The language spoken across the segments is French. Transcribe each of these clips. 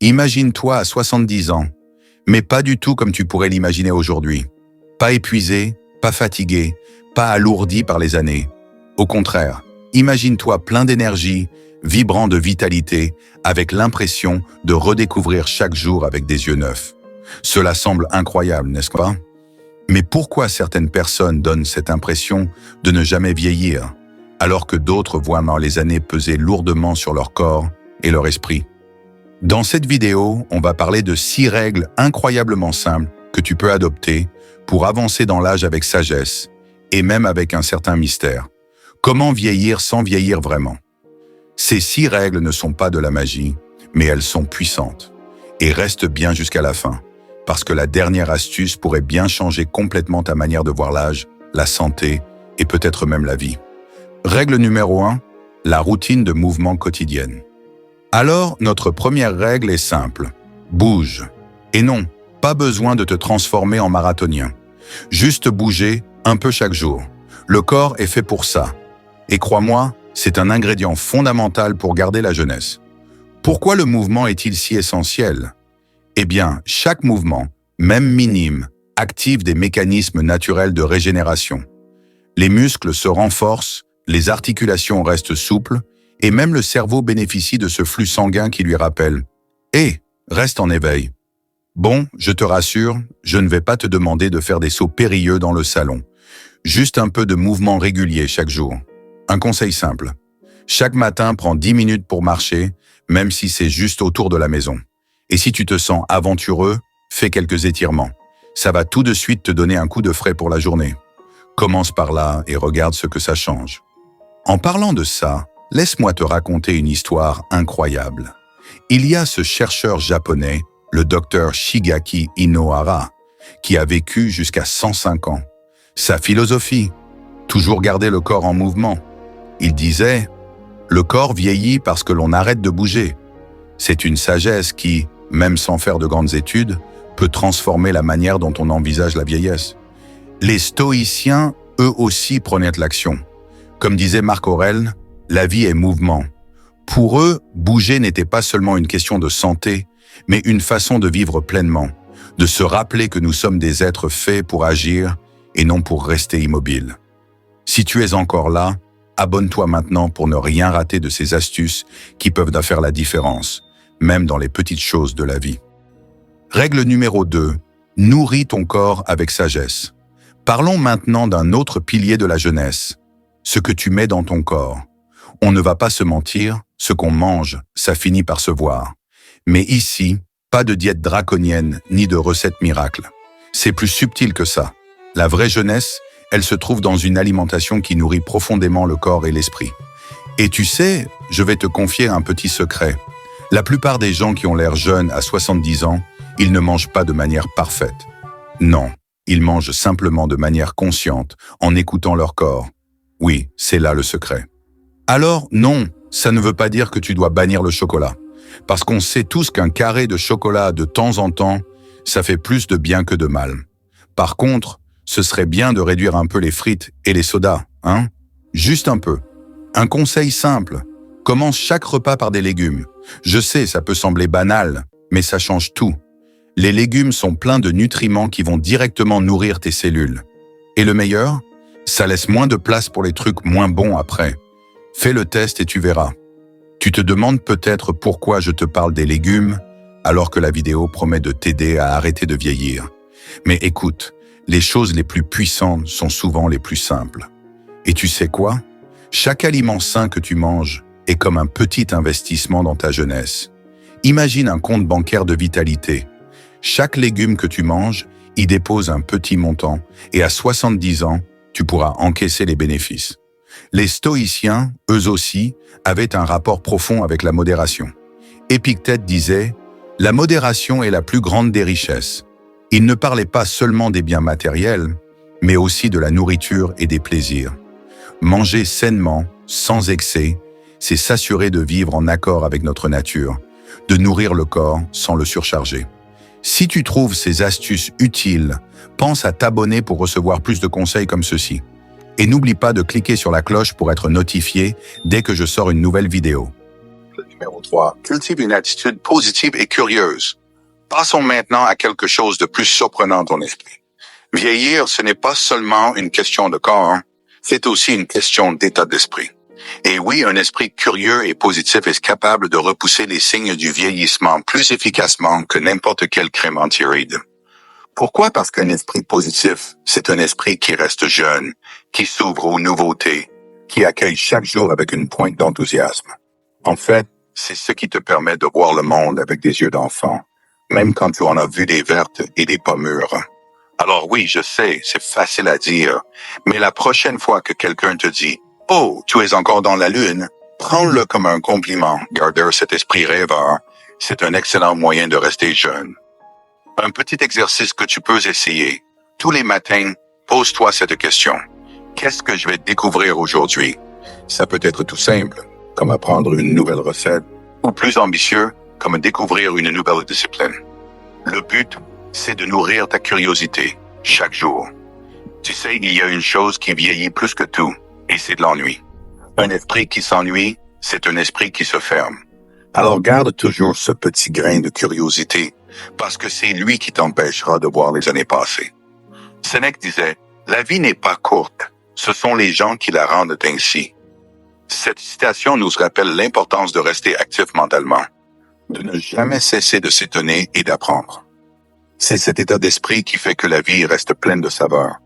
Imagine-toi à 70 ans, mais pas du tout comme tu pourrais l'imaginer aujourd'hui. Pas épuisé, pas fatigué, pas alourdi par les années. Au contraire, imagine-toi plein d'énergie, vibrant de vitalité, avec l'impression de redécouvrir chaque jour avec des yeux neufs. Cela semble incroyable, n'est-ce pas? Mais pourquoi certaines personnes donnent cette impression de ne jamais vieillir, alors que d'autres voient les années peser lourdement sur leur corps et leur esprit? Dans cette vidéo, on va parler de 6 règles incroyablement simples que tu peux adopter pour avancer dans l'âge avec sagesse et même avec un certain mystère. Comment vieillir sans vieillir vraiment? Ces 6 règles ne sont pas de la magie, mais elles sont puissantes. Et reste bien jusqu'à la fin, parce que la dernière astuce pourrait bien changer complètement ta manière de voir l'âge, la santé et peut-être même la vie. Règle numéro 1, la routine de mouvement quotidienne. Alors, notre première règle est simple. Bouge. Et non, pas besoin de te transformer en marathonien. Juste bouger un peu chaque jour. Le corps est fait pour ça. Et crois-moi, c'est un ingrédient fondamental pour garder la jeunesse. Pourquoi le mouvement est-il si essentiel? Eh bien, chaque mouvement, même minime, active des mécanismes naturels de régénération. Les muscles se renforcent, les articulations restent souples, et même le cerveau bénéficie de ce flux sanguin qui lui rappelle « Hé, reste en éveil ». Bon, je te rassure, je ne vais pas te demander de faire des sauts périlleux dans le salon. Juste un peu de mouvement régulier chaque jour. Un conseil simple. Chaque matin, prends 10 minutes pour marcher, même si c'est juste autour de la maison. Et si tu te sens aventureux, fais quelques étirements. Ça va tout de suite te donner un coup de frais pour la journée. Commence par là et regarde ce que ça change. En parlant de ça, laisse-moi te raconter une histoire incroyable. Il y a ce chercheur japonais, le docteur Shigeaki Inohara, qui a vécu jusqu'à 105 ans. Sa philosophie, toujours garder le corps en mouvement. Il disait, le corps vieillit parce que l'on arrête de bouger. C'est une sagesse qui, même sans faire de grandes études, peut transformer la manière dont on envisage la vieillesse. Les stoïciens, eux aussi, prenaient de l'action. Comme disait Marc Aurèle, la vie est mouvement. Pour eux, bouger n'était pas seulement une question de santé, mais une façon de vivre pleinement, de se rappeler que nous sommes des êtres faits pour agir et non pour rester immobiles. Si tu es encore là, abonne-toi maintenant pour ne rien rater de ces astuces qui peuvent faire la différence, même dans les petites choses de la vie. Règle numéro 2. Nourris ton corps avec sagesse. Parlons maintenant d'un autre pilier de la jeunesse, ce que tu mets dans ton corps. On ne va pas se mentir, ce qu'on mange, ça finit par se voir. Mais ici, pas de diète draconienne ni de recette miracle. C'est plus subtil que ça. La vraie jeunesse, elle se trouve dans une alimentation qui nourrit profondément le corps et l'esprit. Et tu sais, je vais te confier un petit secret. La plupart des gens qui ont l'air jeunes à 70 ans, ils ne mangent pas de manière parfaite. Non, ils mangent simplement de manière consciente, en écoutant leur corps. Oui, c'est là le secret. Alors, non, ça ne veut pas dire que tu dois bannir le chocolat. Parce qu'on sait tous qu'un carré de chocolat de temps en temps, ça fait plus de bien que de mal. Par contre, ce serait bien de réduire un peu les frites et les sodas, hein? Juste un peu. Un conseil simple, commence chaque repas par des légumes. Je sais, ça peut sembler banal, mais ça change tout. Les légumes sont pleins de nutriments qui vont directement nourrir tes cellules. Et le meilleur, ça laisse moins de place pour les trucs moins bons après. Fais le test et tu verras. Tu te demandes peut-être pourquoi je te parle des légumes, alors que la vidéo promet de t'aider à arrêter de vieillir. Mais écoute, les choses les plus puissantes sont souvent les plus simples. Et tu sais quoi? Chaque aliment sain que tu manges est comme un petit investissement dans ta jeunesse. Imagine un compte bancaire de vitalité. Chaque légume que tu manges y dépose un petit montant et à 70 ans, tu pourras encaisser les bénéfices. Les stoïciens, eux aussi, avaient un rapport profond avec la modération. Épictète disait « La modération est la plus grande des richesses ». Il ne parlait pas seulement des biens matériels, mais aussi de la nourriture et des plaisirs. Manger sainement, sans excès, c'est s'assurer de vivre en accord avec notre nature, de nourrir le corps sans le surcharger. Si tu trouves ces astuces utiles, pense à t'abonner pour recevoir plus de conseils comme ceci. Et n'oublie pas de cliquer sur la cloche pour être notifié dès que je sors une nouvelle vidéo. Numéro 3. Cultive une attitude positive et curieuse. Passons maintenant à quelque chose de plus surprenant dans ton esprit. Vieillir, ce n'est pas seulement une question de corps, c'est aussi une question d'état d'esprit. Et oui, un esprit curieux et positif est capable de repousser les signes du vieillissement plus efficacement que n'importe quelle crème anti-rides. Pourquoi? Parce qu'un esprit positif, c'est un esprit qui reste jeune, qui s'ouvre aux nouveautés, qui accueille chaque jour avec une pointe d'enthousiasme. En fait, c'est ce qui te permet de voir le monde avec des yeux d'enfant, même quand tu en as vu des vertes et des pas mûres. Alors oui, je sais, c'est facile à dire, mais la prochaine fois que quelqu'un te dit « Oh, tu es encore dans la lune », prends-le comme un compliment. Garder cet esprit rêveur, c'est un excellent moyen de rester jeune. Un petit exercice que tu peux essayer. Tous les matins, pose-toi cette question. Qu'est-ce que je vais découvrir aujourd'hui? Ça peut être tout simple, comme apprendre une nouvelle recette, ou plus ambitieux, comme découvrir une nouvelle discipline. Le but, c'est de nourrir ta curiosité chaque jour. Tu sais, il y a une chose qui vieillit plus que tout, et c'est de l'ennui. Un esprit qui s'ennuie, c'est un esprit qui se ferme. Alors garde toujours ce petit grain de curiosité, parce que c'est lui qui t'empêchera de voir les années passées. Sénèque disait, « La vie n'est pas courte, ce sont les gens qui la rendent ainsi. » Cette citation nous rappelle l'importance de rester actif mentalement, de ne jamais cesser de s'étonner et d'apprendre. C'est cet état d'esprit qui fait que la vie reste pleine de saveur,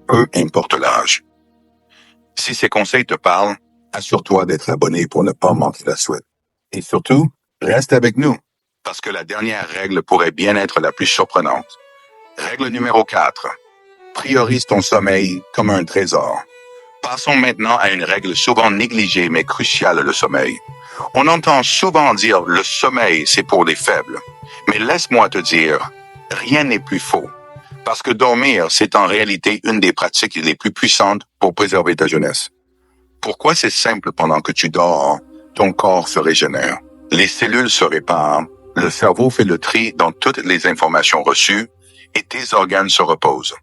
peu importe l'âge. Si ces conseils te parlent, assure-toi d'être abonné pour ne pas manquer la suite. Et surtout, reste avec nous, parce que la dernière règle pourrait bien être la plus surprenante. Règle numéro 4. Priorise ton sommeil comme un trésor. Passons maintenant à une règle souvent négligée mais cruciale, le sommeil. On entend souvent dire le sommeil, c'est pour les faibles. Mais laisse-moi te dire, rien n'est plus faux. Parce que dormir, c'est en réalité une des pratiques les plus puissantes pour préserver ta jeunesse. Pourquoi c'est simple? Pendant que tu dors, ton corps se régénère. Les cellules se réparent, le cerveau fait le tri dans toutes les informations reçues et tes organes se reposent.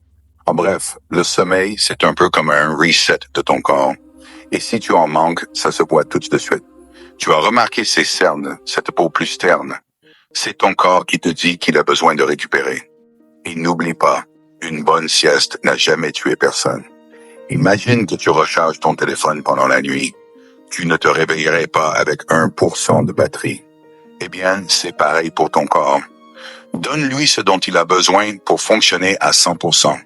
En bref, le sommeil, c'est un peu comme un reset de ton corps. Et si tu en manques, ça se voit tout de suite. Tu as remarqué ces cernes, cette peau plus terne. C'est ton corps qui te dit qu'il a besoin de récupérer. Et n'oublie pas, une bonne sieste n'a jamais tué personne. Imagine que tu recharges ton téléphone pendant la nuit. Tu ne te réveillerais pas avec 1% de batterie. Eh bien, c'est pareil pour ton corps. Donne-lui ce dont il a besoin pour fonctionner à 100%.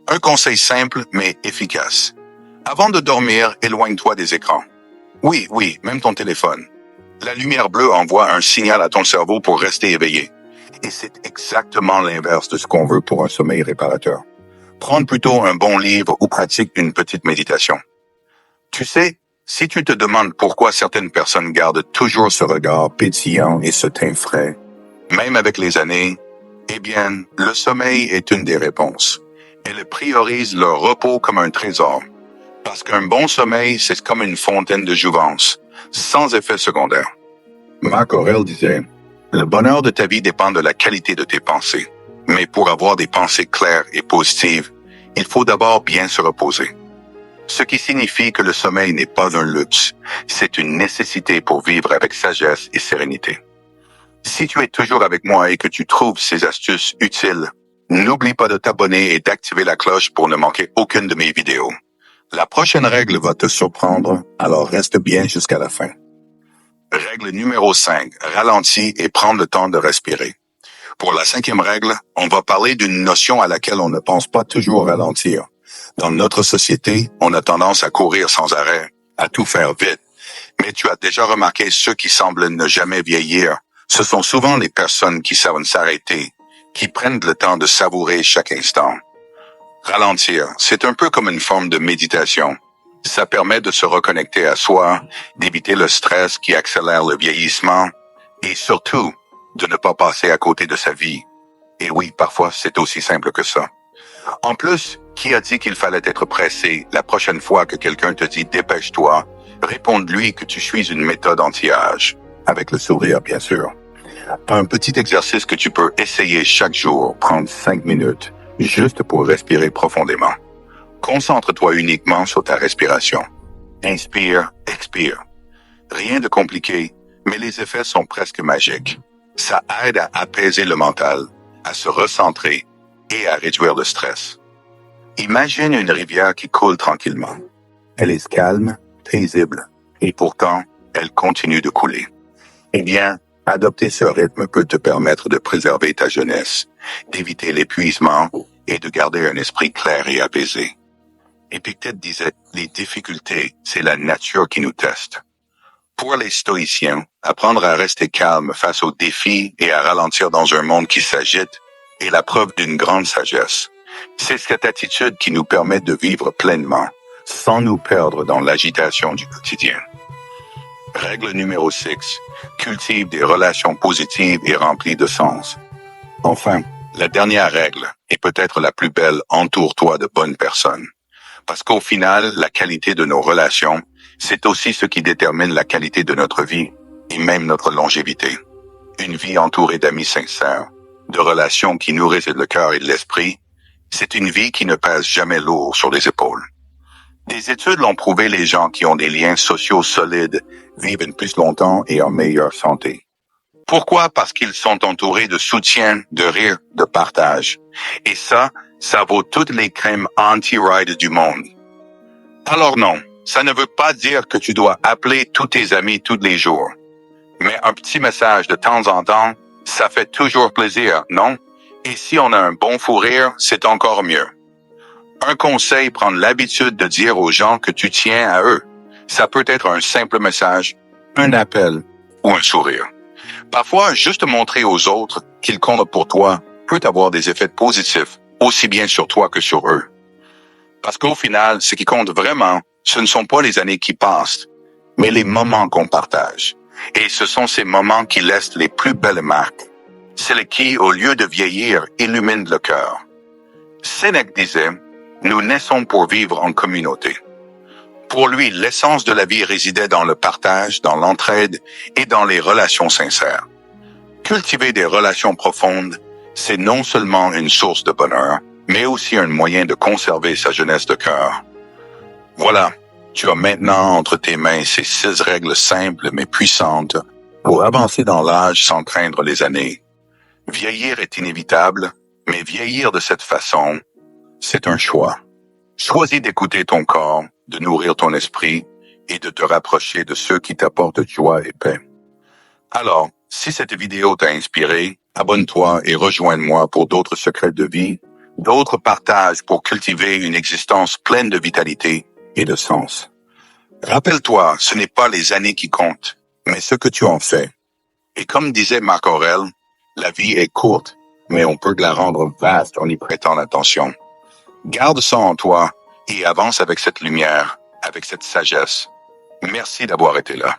Un conseil simple mais efficace. Avant de dormir, éloigne-toi des écrans. Oui, même ton téléphone. La lumière bleue envoie un signal à ton cerveau pour rester éveillé. Et c'est exactement l'inverse de ce qu'on veut pour un sommeil réparateur. Prends plutôt un bon livre ou pratique une petite méditation. Tu sais, si tu te demandes pourquoi certaines personnes gardent toujours ce regard pétillant et ce teint frais, même avec les années, eh bien, le sommeil est une des réponses. Elles priorisent leur repos comme un trésor. Parce qu'un bon sommeil, c'est comme une fontaine de jouvence, sans effet secondaire. Marc Aurèle disait, « Le bonheur de ta vie dépend de la qualité de tes pensées. Mais pour avoir des pensées claires et positives, il faut d'abord bien se reposer. » Ce qui signifie que le sommeil n'est pas un luxe, c'est une nécessité pour vivre avec sagesse et sérénité. Si tu es toujours avec moi et que tu trouves ces astuces utiles, n'oublie pas de t'abonner et d'activer la cloche pour ne manquer aucune de mes vidéos. La prochaine règle va te surprendre, alors reste bien jusqu'à la fin. Règle numéro 5, ralentis et prends le temps de respirer. Pour la 5e règle, on va parler d'une notion à laquelle on ne pense pas toujours ralentir. Dans notre société, on a tendance à courir sans arrêt, à tout faire vite. Mais tu as déjà remarqué ceux qui semblent ne jamais vieillir. Ce sont souvent les personnes qui savent s'arrêter, qui prennent le temps de savourer chaque instant. Ralentir, c'est un peu comme une forme de méditation. Ça permet de se reconnecter à soi, d'éviter le stress qui accélère le vieillissement et surtout de ne pas passer à côté de sa vie. Et oui, parfois c'est aussi simple que ça. En plus, qui a dit qu'il fallait être pressé? La prochaine fois que quelqu'un te dit « dépêche-toi », réponds-lui que tu suis une méthode anti-âge. Avec le sourire, bien sûr. Un petit exercice que tu peux essayer chaque jour, prendre 5 minutes, juste pour respirer profondément. Concentre-toi uniquement sur ta respiration. Inspire, expire. Rien de compliqué, Mais les effets sont presque magiques. Ça aide à apaiser le mental, à se recentrer et à réduire le stress. Imagine une rivière qui coule tranquillement. Elle est calme, paisible, et pourtant, elle continue de couler. Eh bien, adopter ce rythme peut te permettre de préserver ta jeunesse, d'éviter l'épuisement et de garder un esprit clair et apaisé. Épictète disait, les difficultés, c'est la nature qui nous teste. Pour les stoïciens, apprendre à rester calme face aux défis et à ralentir dans un monde qui s'agite est la preuve d'une grande sagesse. C'est cette attitude qui nous permet de vivre pleinement, sans nous perdre dans l'agitation du quotidien. Règle numéro 6. Cultive des relations positives et remplies de sens. Enfin, la dernière règle, et peut-être la plus belle, entoure-toi de bonnes personnes. Parce qu'au final, la qualité de nos relations, c'est aussi ce qui détermine la qualité de notre vie et même notre longévité. Une vie entourée d'amis sincères, de relations qui nourrissent le cœur et l'esprit, c'est une vie qui ne pèse jamais lourd sur les épaules. Des études l'ont prouvé, les gens qui ont des liens sociaux solides vivent plus longtemps et en meilleure santé. Pourquoi? Parce qu'ils sont entourés de soutien, de rire, de partage. Et ça vaut toutes les crèmes anti-ride du monde. Alors non, ça ne veut pas dire que tu dois appeler tous tes amis tous les jours. Mais un petit message de temps en temps, ça fait toujours plaisir, non? Et si on a un bon fou rire, c'est encore mieux. Un conseil, prendre l'habitude de dire aux gens que tu tiens à eux. Ça peut être un simple message, un appel ou un sourire. Parfois, juste montrer aux autres qu'ils comptent pour toi peut avoir des effets positifs, aussi bien sur toi que sur eux. Parce qu'au final, ce qui compte vraiment, ce ne sont pas les années qui passent, mais les moments qu'on partage. Et ce sont ces moments qui laissent les plus belles marques. Celles qui, au lieu de vieillir, illuminent le cœur. Sénèque disait, « Nous naissons pour vivre en communauté ». Pour lui, l'essence de la vie résidait dans le partage, dans l'entraide et dans les relations sincères. Cultiver des relations profondes, c'est non seulement une source de bonheur, mais aussi un moyen de conserver sa jeunesse de cœur. Voilà, tu as maintenant entre tes mains ces 6 règles simples mais puissantes pour avancer dans l'âge sans craindre les années. Vieillir est inévitable, mais vieillir de cette façon, c'est un choix. Choisis d'écouter ton corps, de nourrir ton esprit et de te rapprocher de ceux qui t'apportent joie et paix. Alors, si cette vidéo t'a inspiré, abonne-toi et rejoins-moi pour d'autres secrets de vie, d'autres partages pour cultiver une existence pleine de vitalité et de sens. Rappelle-toi, ce n'est pas les années qui comptent, mais ce que tu en fais. Et comme disait Marc Aurèle, la vie est courte, mais on peut la rendre vaste en y prêtant attention. Garde ça en toi et avance avec cette lumière, avec cette sagesse. Merci d'avoir été là.